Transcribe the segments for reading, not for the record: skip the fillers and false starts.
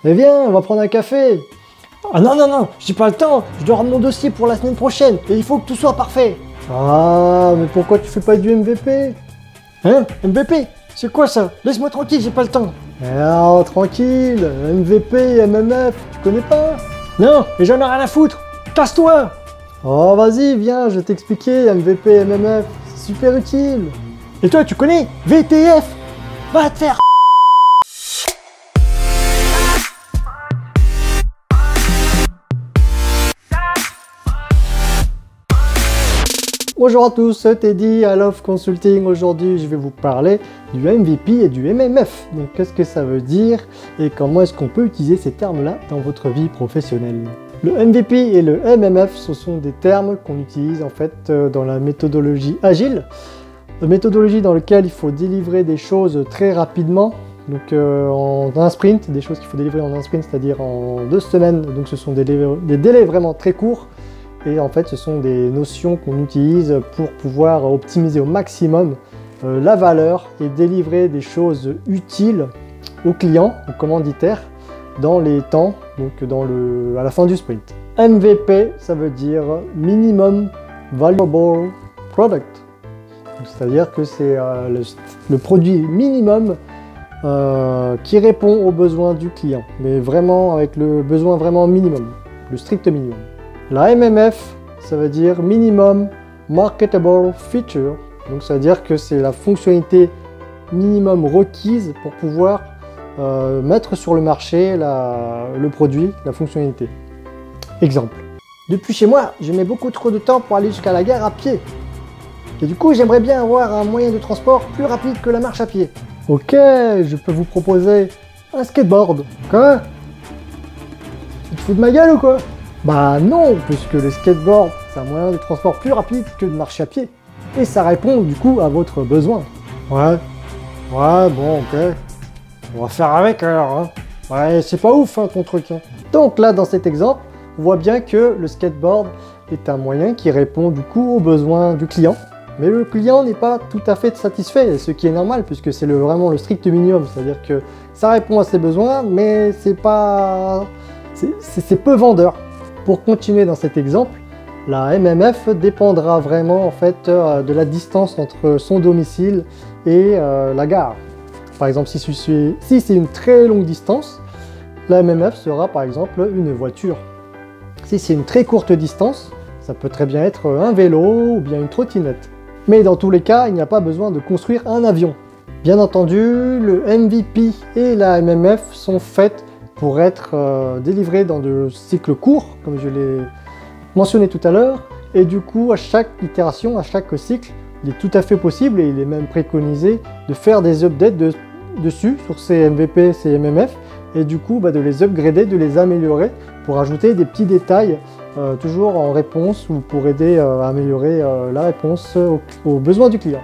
Eh viens, on va prendre un café. Ah non, non, non, j'ai pas le temps, je dois rendre mon dossier pour la semaine prochaine et il faut que tout soit parfait. Ah, mais pourquoi tu fais pas du MVP? Hein? MVP? C'est quoi ça? Laisse-moi tranquille, j'ai pas le temps. Alors, tranquille, MVP, MMF, tu connais pas? Non, mais j'en ai rien à foutre. Casse-toi! Oh, vas-y, viens, je vais t'expliquer, MVP, MMF, c'est super utile. Et toi, tu connais? VTF? Va te faire. Bonjour à tous, c'est Teddy à Love Consulting. Aujourd'hui, je vais vous parler du MVP et du MMF. Donc, qu'est-ce que ça veut dire et comment est-ce qu'on peut utiliser ces termes-là dans votre vie professionnelle? Le MVP et le MMF, ce sont des termes qu'on utilise en fait dans la méthodologie agile. Une méthodologie dans laquelle il faut délivrer des choses très rapidement. Donc en un sprint, des choses qu'il faut délivrer en un sprint, c'est-à-dire en 2 semaines. Donc ce sont des délais vraiment très courts. Et en fait, ce sont des notions qu'on utilise pour pouvoir optimiser au maximum la valeur et délivrer des choses utiles aux clients, aux commanditaires, dans les temps, donc à la fin du sprint. MVP, ça veut dire Minimum Valuable Product. C'est-à-dire que c'est le produit minimum qui répond aux besoins du client, mais vraiment avec le besoin vraiment minimum, le strict minimum. La MMF, ça veut dire Minimum Marketable Feature. Donc ça veut dire que c'est la fonctionnalité minimum requise pour pouvoir mettre sur le marché le produit, la fonctionnalité. Exemple. Depuis chez moi, je mets beaucoup trop de temps pour aller jusqu'à la gare à pied. Et du coup, j'aimerais bien avoir un moyen de transport plus rapide que la marche à pied. Ok, je peux vous proposer un skateboard. Quoi? Tu te fous de ma gueule ou quoi? Bah non, puisque le skateboard, c'est un moyen de transport plus rapide que de marcher à pied. Et ça répond du coup à votre besoin. Ouais, bon, ok. On va faire avec alors, hein. Ouais, c'est pas ouf, hein, ton truc. Hein. Donc là, dans cet exemple, on voit bien que le skateboard est un moyen qui répond du coup aux besoins du client. Mais le client n'est pas tout à fait satisfait, ce qui est normal, puisque c'est vraiment le strict minimum. C'est-à-dire que ça répond à ses besoins, mais c'est peu vendeur. Pour continuer dans cet exemple, la MMF dépendra vraiment en fait de la distance entre son domicile et la gare. Par exemple, si c'est une très longue distance, la MMF sera par exemple une voiture. Si c'est une très courte distance, ça peut très bien être un vélo ou bien une trottinette. Mais dans tous les cas, il n'y a pas besoin de construire un avion. Bien entendu, le MVP et la MMF sont faites pour être délivré dans de cycles courts, comme je l'ai mentionné tout à l'heure. Et du coup, à chaque itération, à chaque cycle, il est tout à fait possible, et il est même préconisé, de faire des updates dessus, sur ces MVP, ces MMF, et du coup, de les upgrader, de les améliorer, pour ajouter des petits détails, toujours en réponse, ou pour aider à améliorer la réponse aux besoins du client.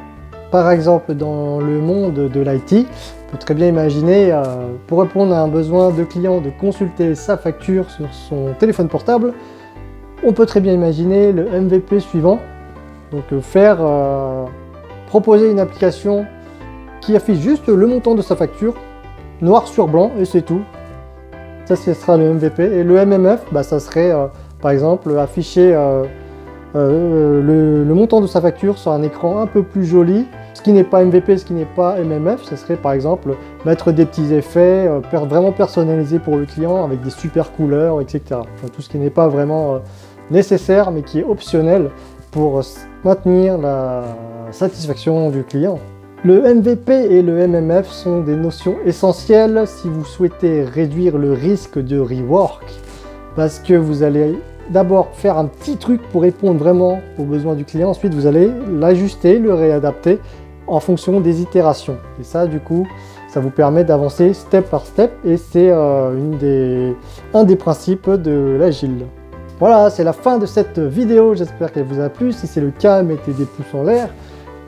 Par exemple, dans le monde de l'IT, on peut très bien imaginer, pour répondre à un besoin de client de consulter sa facture sur son téléphone portable, on peut très bien imaginer le MVP suivant. Donc proposer une application qui affiche juste le montant de sa facture, noir sur blanc, et c'est tout. Ça, ce sera le MVP. Et le MMF, ça serait par exemple afficher le montant de sa facture sur un écran un peu plus joli. Ce qui n'est pas MVP, ce qui n'est pas MMF, ce serait par exemple mettre des petits effets vraiment personnalisés pour le client avec des super couleurs, etc. Enfin, tout ce qui n'est pas vraiment nécessaire mais qui est optionnel pour maintenir la satisfaction du client. Le MVP et le MMF sont des notions essentielles si vous souhaitez réduire le risque de rework, parce que vous allez d'abord faire un petit truc pour répondre vraiment aux besoins du client, ensuite vous allez l'ajuster, le réadapter en fonction des itérations. Et ça, du coup, ça vous permet d'avancer step par step, et c'est un des principes de l'agile. Voilà, c'est la fin de cette vidéo, j'espère qu'elle vous a plu. Si c'est le cas, mettez des pouces en l'air.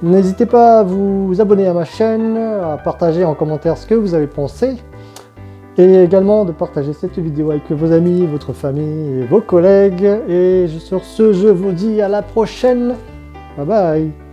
N'hésitez pas à vous abonner à ma chaîne, à partager en commentaire ce que vous avez pensé, et également de partager cette vidéo avec vos amis, votre famille et vos collègues. Et sur ce, je vous dis à la prochaine. Bye bye.